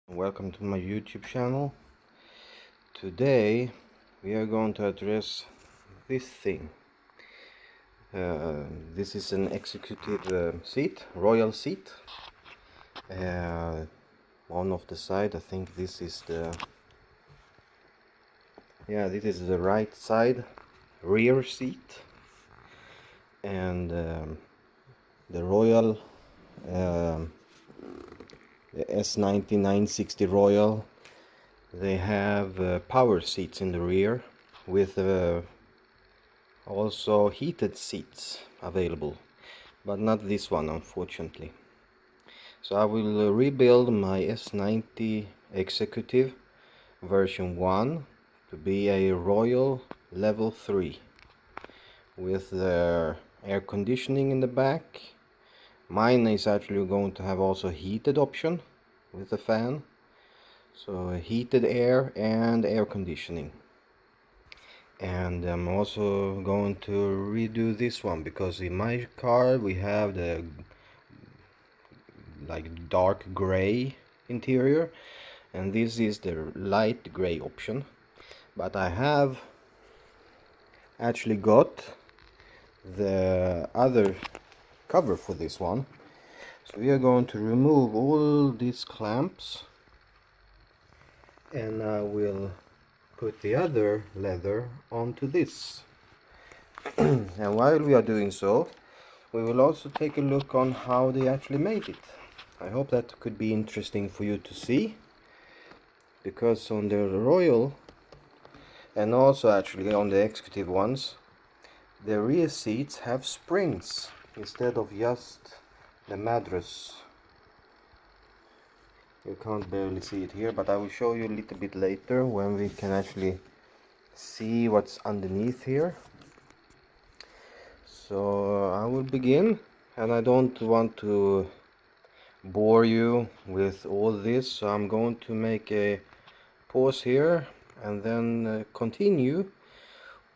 Welcome to my YouTube channel. Today we are going to address this thing. This is an executive seat, royal seat. On of the side, I think this is the right side rear seat, and the Royal, the S90 960 Royal. They have power seats in the rear with also heated seats available, but not this one, unfortunately. So I will rebuild my S90 Executive version 1 to be a Royal level 3 with the air conditioning in the back. Mine is actually going to have also heated option with the fan, so heated air and air conditioning. And I'm also going to redo this one because in my car we have the dark gray interior, and this is the light gray option. But I have actually got the other cover for this one, so we are going to remove all these clamps, and I will put the other leather onto this. And while we are doing so, we will also take a look on how they actually made it. I hope that could be interesting for you to see, because on the Royal and also actually on the executive ones, the rear seats have springs instead of just the mattress. You can't barely see it here, but I will show you a little bit later when we can actually see what's underneath here. So I will begin, and I don't want to bore you with all this, so I'm going to make a pause here and then continue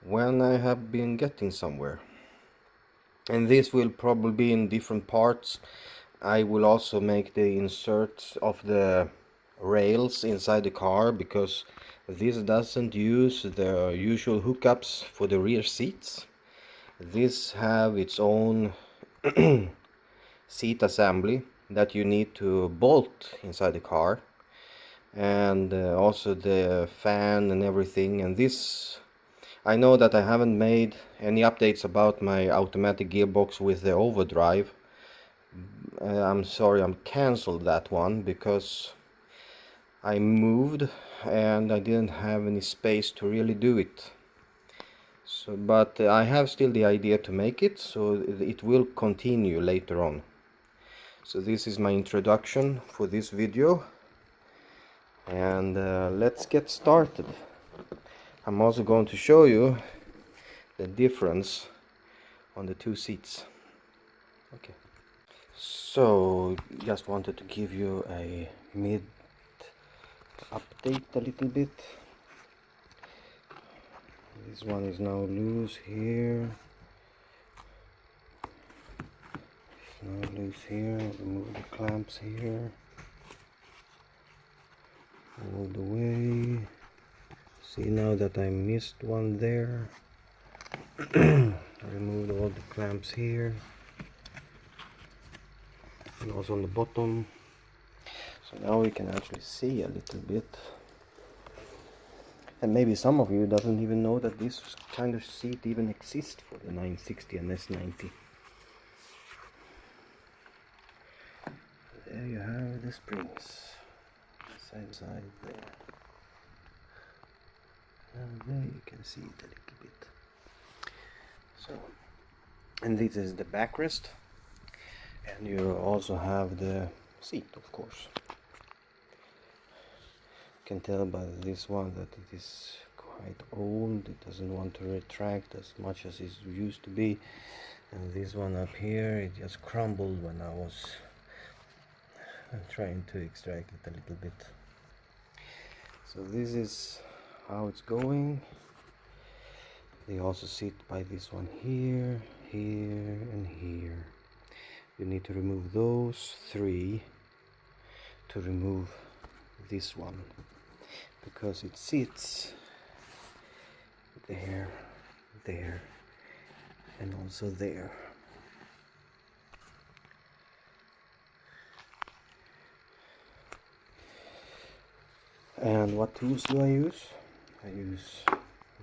when I have been getting somewhere. And this will probably be in different parts. I will also make the inserts of the rails inside the car, because this doesn't use the usual hookups for the rear seats. This have its own seat assembly that you need to bolt inside the car, and also the fan and everything. And this, I know that I haven't made any updates about my automatic gearbox with the overdrive. I'm sorry, I'm canceled that one because I moved and I didn't have any space to really do it. So, but I have still the idea to make it, so it will continue later on. So this is my introduction for this video, and let's get started. I'm also going to show you the difference on the two seats. Okay. So just wanted to give you a mid update a little bit. This one is now loose here. Now loose here. Remove the clamps here. All the way. See now that I missed one there. I removed all the clamps here, and also on the bottom. So now we can actually see a little bit. And maybe some of you doesn't even know that this kind of seat even exists for the 960 and S90. There you have the springs, side there, and there you can see it a little bit. So, and this is the backrest, and you also have the seat, of course. You can tell by this one that it is quite old. It doesn't want to retract as much as it used to be, and this one up here, it just crumbled when I was trying to extract it a little bit. So this is how it's going. They also sit by this one here, here, and here. You need to remove those three to remove this one, because it sits there, there, and also there. And what tools do I use? I use a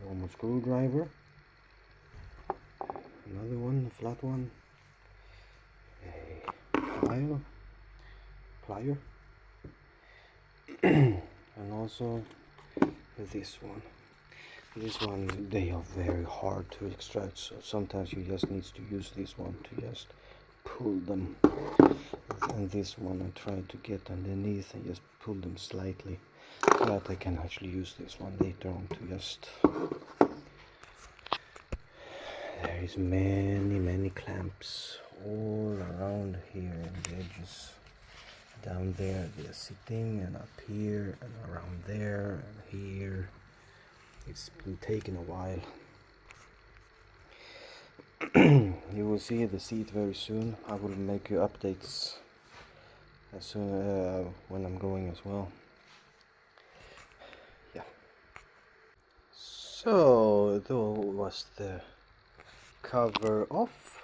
normal screwdriver, another one, a flat one, a plier, and also this one. This one, they are very hard to extract, so sometimes you just need to use this one to just pull them. And this one I try to get underneath and just pull them slightly, so that I can actually use this one later on to just... There is many clamps all around here in the edges. Down there they're sitting, and up here and around there and here. It's been taking a while. You will see the seat very soon. I will make you updates as soon when I'm going as well. Yeah. So that was the cover off.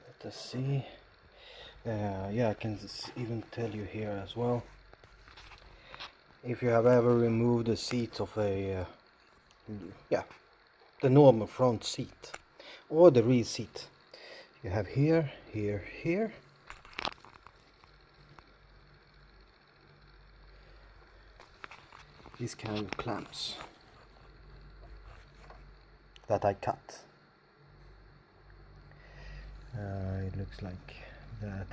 Let us see. Yeah, I can even tell you here as well. If you have ever removed the seat of a the normal front seat or the rear seat, you have here these kind of clamps that I cut. It looks like that.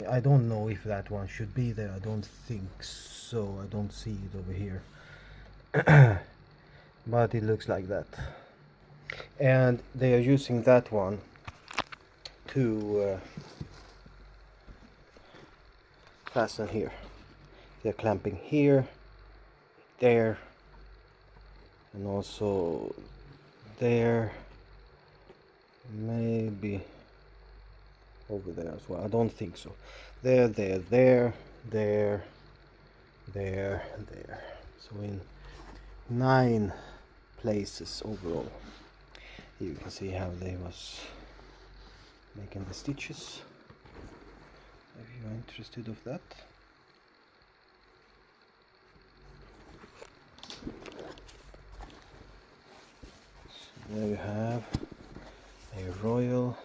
I don't know if that one should be there. I don't think so. I don't see it over here. But it looks like that. And they are using that one to fasten here. They're clamping here, there, and also there, maybe over there as well. I don't think so. There, and there. So in 9 places overall. You can see how they was making the stitches, if you are interested of that. So there you have a Royal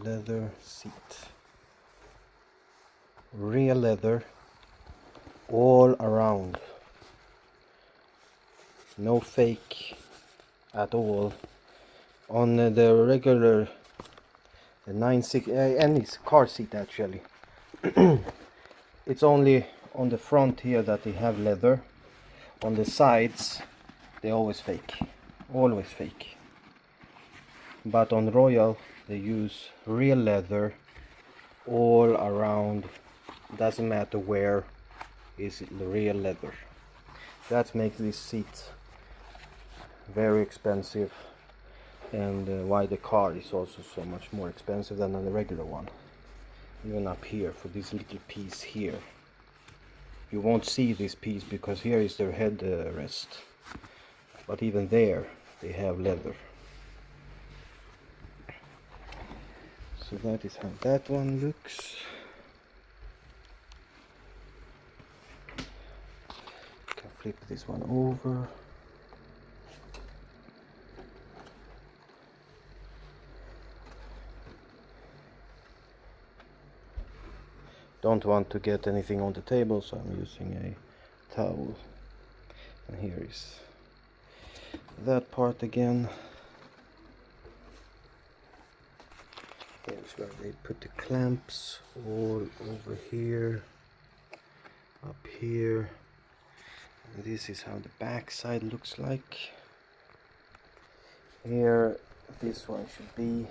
leather seat, real leather all around, no fake at all. On the regular 96 any car seat actually, it's only on the front here that they have leather. On the sides they always fake, but on Royal they use real leather all around. Doesn't matter where, is the real leather. That makes this seat very expensive, and why the car is also so much more expensive than on the regular one. Even up here for this little piece here, you won't see this piece because here is their head rest, but even there they have leather. So that is how that one looks. Can flip this one over. Don't want to get anything on the table, so I'm using a towel. And here is that part again. Here's where they put the clamps, all over here, up here. And this is how the back side looks like. Here, this one should be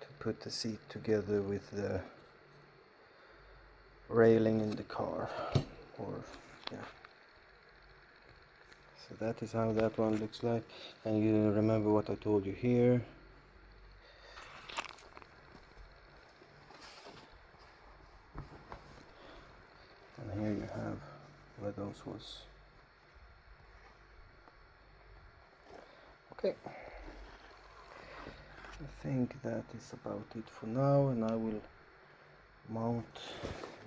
to put the seat together with the railing in the car, or yeah. So that is how that one looks like. And you remember what I told you here. here you have where those was. Okay, I think that is about it for now, and I will mount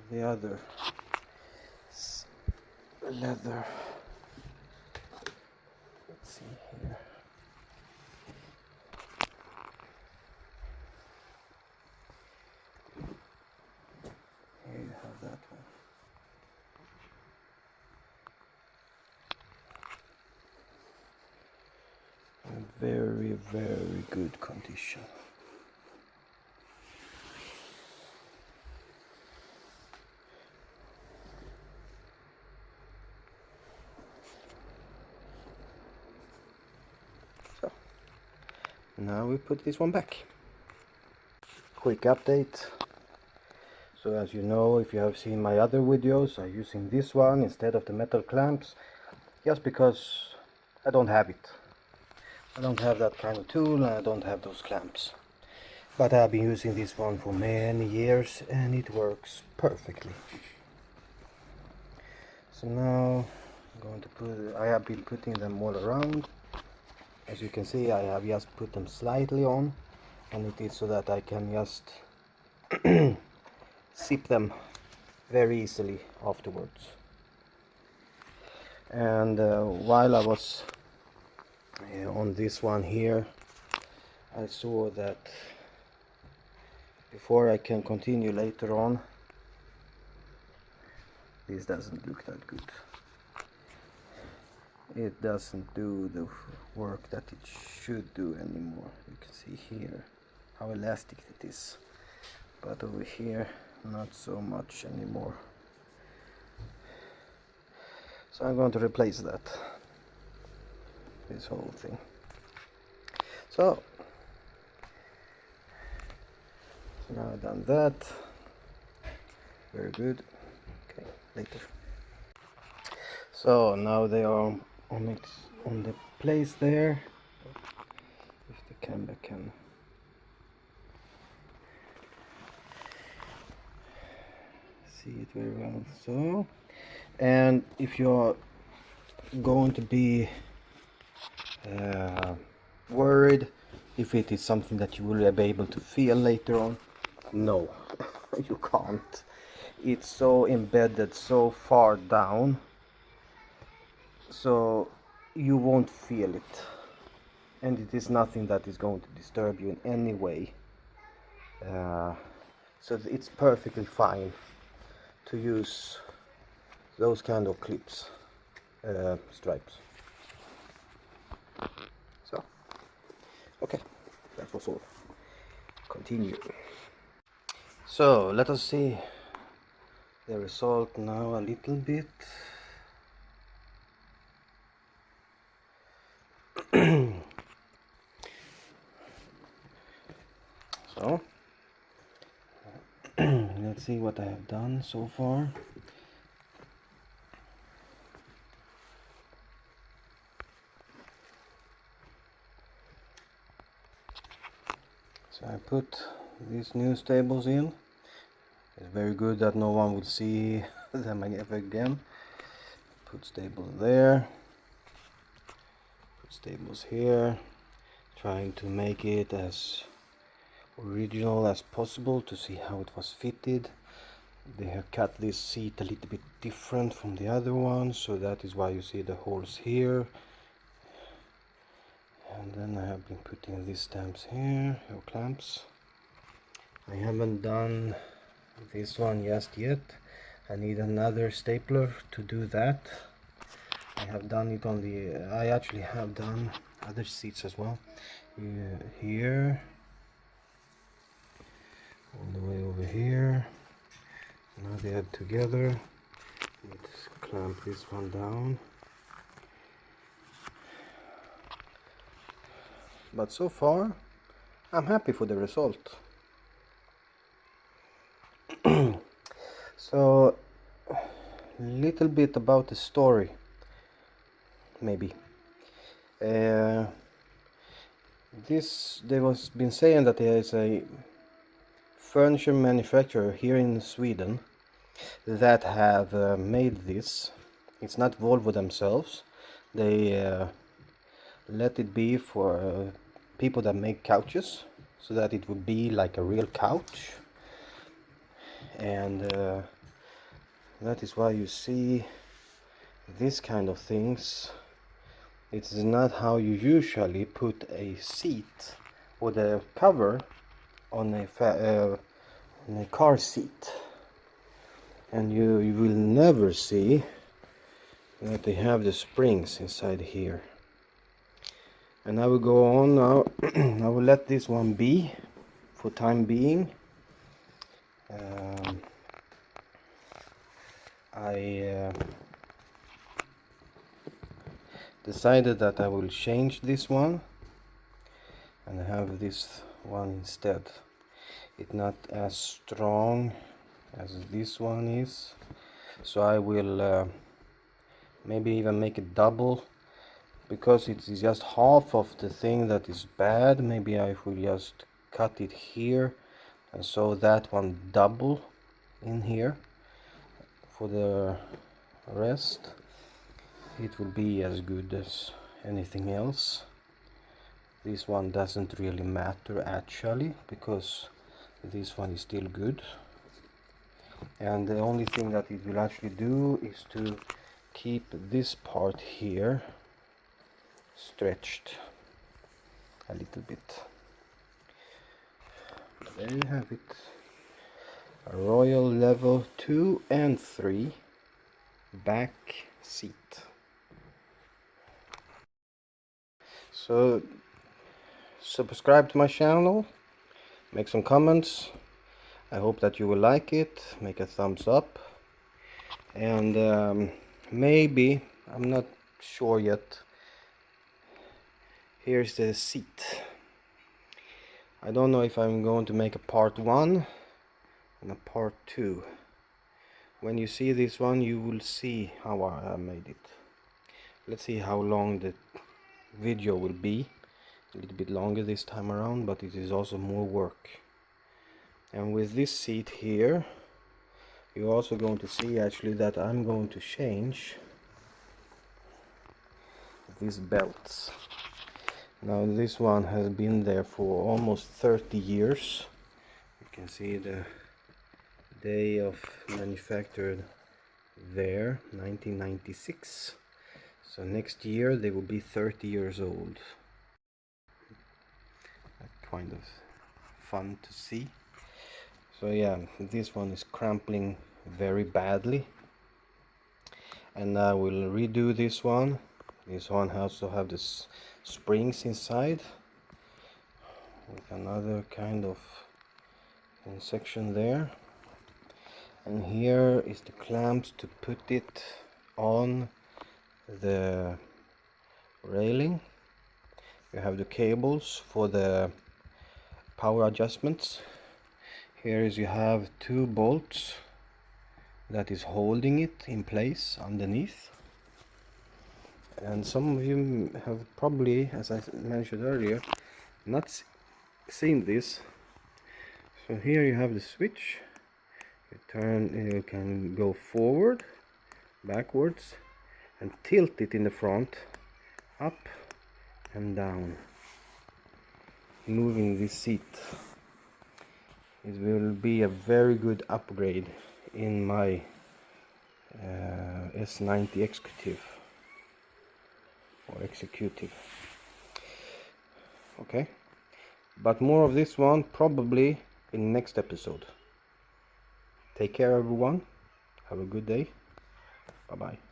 the other leather. Let's see here. Here you have that one. In very, very good condition. So now we put this one back. Quick update. So as you know, if you have seen my other videos, I'm using this one instead of the metal clamps, just because I don't have it. I don't have that kind of tool, and I don't have those clamps. But I've been using this one for many years and it works perfectly. So now I'm going to put, I have been putting them all around. As you can see, I have just put them slightly on, and it is so that I can just zip them very easily afterwards. And while I was on this one here, I saw that before I can continue later on, this doesn't look that good. It doesn't do the work that it should do anymore. You can see here how elastic it is, but over here not so much anymore. So I'm going to replace that, this whole thing. So now I've done that. Very good. Okay, later. So now they are on the place there. If the camera can see it very well. So, and if you're going to be worried if it is something that you will be able to feel later on, no, you can't. It's so embedded so far down, so you won't feel it, and it is nothing that is going to disturb you in any way. So it's perfectly fine to use those kind of clips, stripes. So okay, that was all. Continue. So let us see the result now a little bit. So let's see what I have done so far. So I put these new stables in. It's very good that no one will see them ever again. Put stables there, put stables here, trying to make it as original as possible to see how it was fitted. They have cut this seat a little bit different from the other one, so that is why you see the holes here. And then I have been putting these stamps here, or clamps. I haven't done this one just yet. I need another stapler to do that. I have done it on the, I actually have done other seats as well. Here, all the way over here. Now they add together. Let's clamp this one down. But so far, I'm happy for the result. So, little bit about the story, maybe. This, they was been saying that there is a furniture manufacturer here in Sweden that have made this. It's not Volvo themselves. They let it be for people that make couches, so that it would be like a real couch. And that is why you see this kind of things. It is not how you usually put a seat or the cover on a car seat. And you will never see that they have the springs inside here. And I will go on now. I will let this one be for time being. I decided that I will change this one and have this one instead. It's not as strong as this one is, so I will maybe even make it double, because it is just half of the thing that is bad. Maybe I will just cut it here and sew that one double in here. For the rest, it will be as good as anything else. This one doesn't really matter actually, because this one is still good. And the only thing that it will actually do is to keep this part here stretched a little bit. There you have it. A Royal level 2 and 3 back seat. So subscribe to my channel, make some comments. I hope that you will like it. Make a thumbs up, and maybe, I'm not sure yet, here's the seat. I don't know if I'm going to make a part 1 and a part 2. When you see this one, you will see how I made it. Let's see how long the video will be. A little bit longer this time around, but it is also more work. And with this seat here, you're also going to see actually that I'm going to change these belts. Now this one has been there for almost 30 years. You can see the day of manufactured there, 1996. So next year they will be 30 years old. Kind of fun to see. So yeah, this one is crumpling very badly, and I will redo this one. This one also have this springs inside with another kind of section there, and here is the clamps to put it on the railing. You have the cables for the power adjustments. Here is, you have 2 bolts that is holding it in place underneath. And some of you have probably, as I mentioned earlier, not seen this. So here you have the switch. You can go forward, backwards, and tilt it in the front, up and down, moving this seat. It will be a very good upgrade in my S90 Executive or Executive. Okay, but more of this one probably in next episode. Take care everyone, have a good day, bye bye.